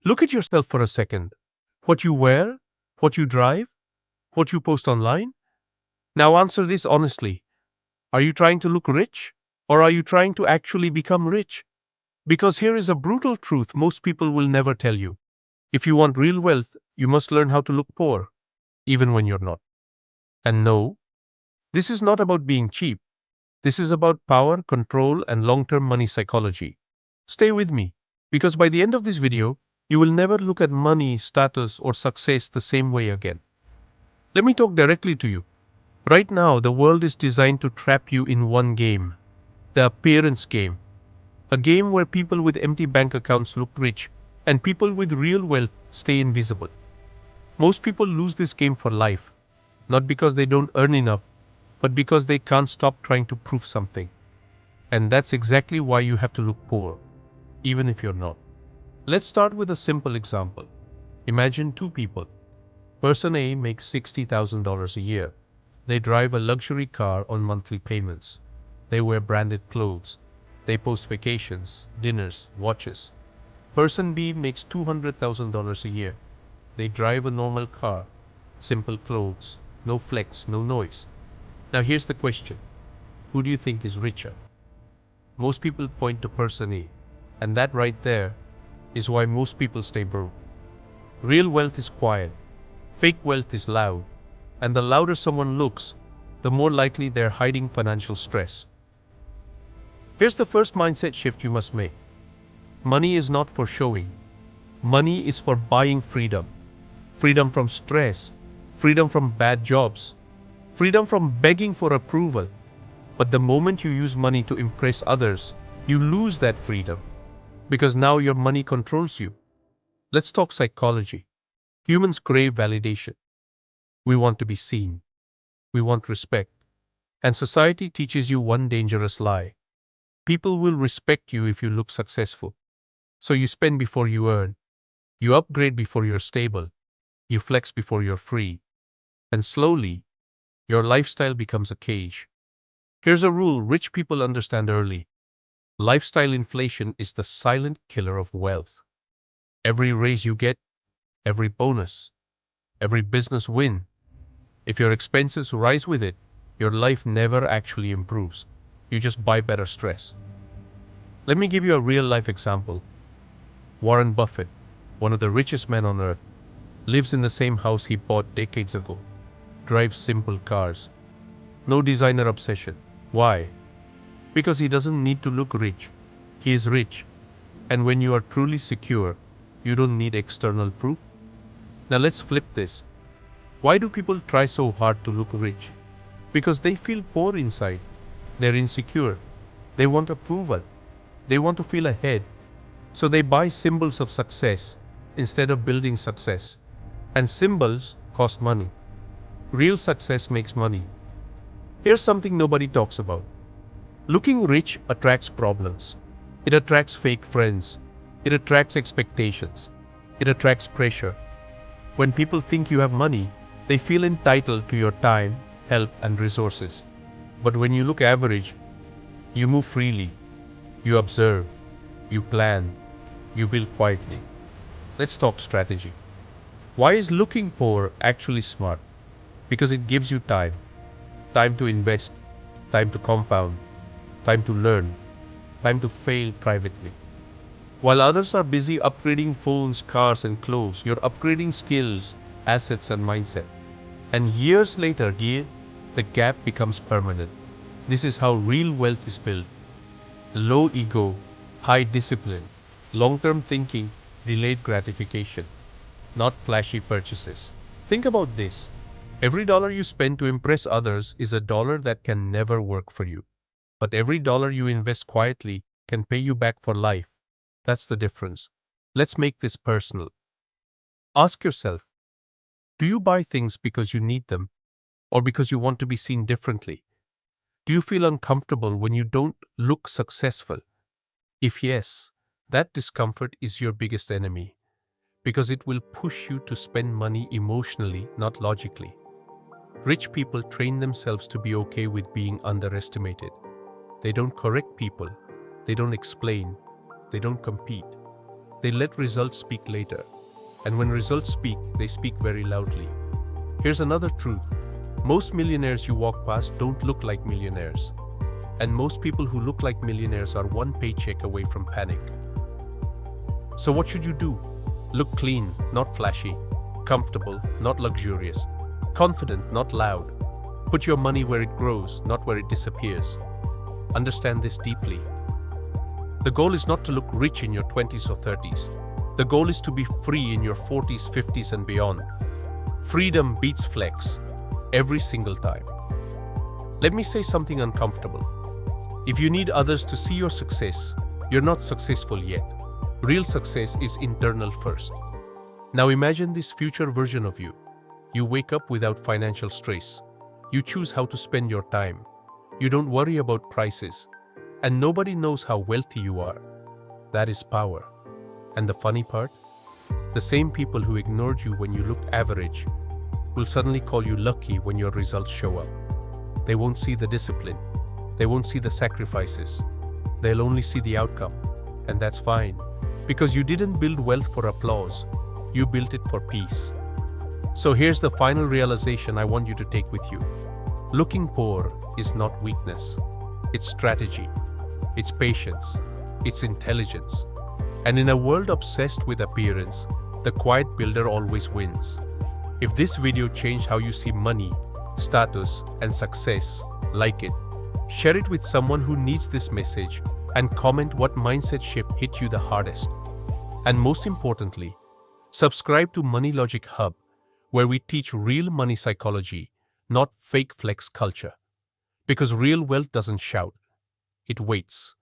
Look at yourself for a second. What you wear, what you drive, what you post online. Now answer this honestly. Are you trying to look rich? Or are you trying to actually become rich? Because here is a brutal truth most people will never tell you. If you want real wealth, you must learn how to look poor, even when you're not. And no, this is not about being cheap. This is about power, control, and long-term money psychology. Stay with me, because by the end of this video, you will never look at money, status, or success the same way again. Let me talk directly to you. Right now, the world is designed to trap you in one game, the appearance game. A game where people with empty bank accounts look rich, and people with real wealth stay invisible. Most people lose this game for life, not because they don't earn enough, but because they can't stop trying to prove something. And that's exactly why you have to look poor, even if you're not. Let's start with a simple example. Imagine two people. Person A makes $60,000 a year. They drive a luxury car on monthly payments. They wear branded clothes. They post vacations, dinners, watches. Person B makes $200,000 a year. They drive a normal car, simple clothes, no flex, no noise. Now here's the question. Who do you think is richer? Most people point to person A, and that right there is why most people stay broke. Real wealth is quiet, fake wealth is loud, and the louder someone looks, the more likely they're hiding financial stress. Here's the first mindset shift you must make. Money is not for showing. Money is for buying freedom. Freedom from stress, freedom from bad jobs, freedom from begging for approval. But the moment you use money to impress others, you lose that freedom, because now your money controls you. Let's talk psychology. Humans crave validation. We want to be seen. We want respect. And society teaches you one dangerous lie. People will respect you if you look successful. So you spend before you earn. You upgrade before you're stable. You flex before you're free. And slowly, your lifestyle becomes a cage. Here's a rule rich people understand early. Lifestyle inflation is the silent killer of wealth. Every raise you get, every bonus, every business win, if your expenses rise with it, your life never actually improves. You just buy better stress. Let me give you a real-life example. Warren Buffett, one of the richest men on earth, lives in the same house he bought decades ago, drives simple cars, no designer obsession. Why? Because he doesn't need to look rich. He is rich. And when you are truly secure, you don't need external proof. Now let's flip this. Why do people try so hard to look rich? Because they feel poor inside. They're insecure. They want approval. They want to feel ahead. So they buy symbols of success instead of building success. And symbols cost money. Real success makes money. Here's something nobody talks about. Looking rich attracts problems. It attracts fake friends. It attracts expectations. It attracts pressure. When people think you have money, they feel entitled to your time, help, and resources. But when you look average, you move freely. You observe. You plan. You build quietly. Let's talk strategy. Why is looking poor actually smart? Because it gives you time. Time to invest. Time to compound. Time to learn. Time to fail privately. While others are busy upgrading phones, cars, and clothes, you're upgrading skills, assets, and mindset. And years later, the gap becomes permanent. This is how real wealth is built. Low ego, high discipline, long-term thinking, delayed gratification, not flashy purchases. Think about this. Every dollar you spend to impress others is a dollar that can never work for you. But every dollar you invest quietly can pay you back for life. That's the difference. Let's make this personal. Ask yourself, do you buy things because you need them or because you want to be seen differently? Do you feel uncomfortable when you don't look successful? If yes, that discomfort is your biggest enemy because it will push you to spend money emotionally, not logically. Rich people train themselves to be okay with being underestimated. They don't correct people. They don't explain. They don't compete. They let results speak later. And when results speak, they speak very loudly. Here's another truth. Most millionaires you walk past don't look like millionaires. And most people who look like millionaires are one paycheck away from panic. So what should you do? Look clean, not flashy. Comfortable, not luxurious. Confident, not loud. Put your money where it grows, not where it disappears. Understand this deeply. The goal is not to look rich in your 20s or 30s. The goal is to be free in your 40s, 50s, and beyond. Freedom beats flex every single time. Let me say something uncomfortable. If you need others to see your success, you're not successful yet. Real success is internal first. Now imagine this future version of you. You wake up without financial stress. You choose how to spend your time. You don't worry about prices. And nobody knows how wealthy you are. That is power. And the funny part? The same people who ignored you when you looked average will suddenly call you lucky when your results show up. They won't see the discipline. They won't see the sacrifices. They'll only see the outcome. And that's fine. Because you didn't build wealth for applause. You built it for peace. So here's the final realization I want you to take with you. Looking poor is not weakness. It's strategy. It's patience. It's intelligence. And in a world obsessed with appearance, the quiet builder always wins. If this video changed how you see money, status, and success, like it. Share it with someone who needs this message and comment what mindset shift hit you the hardest. And most importantly, subscribe to Money Logic Hub, where we teach real money psychology, not fake flex culture. Because real wealth doesn't shout, it waits.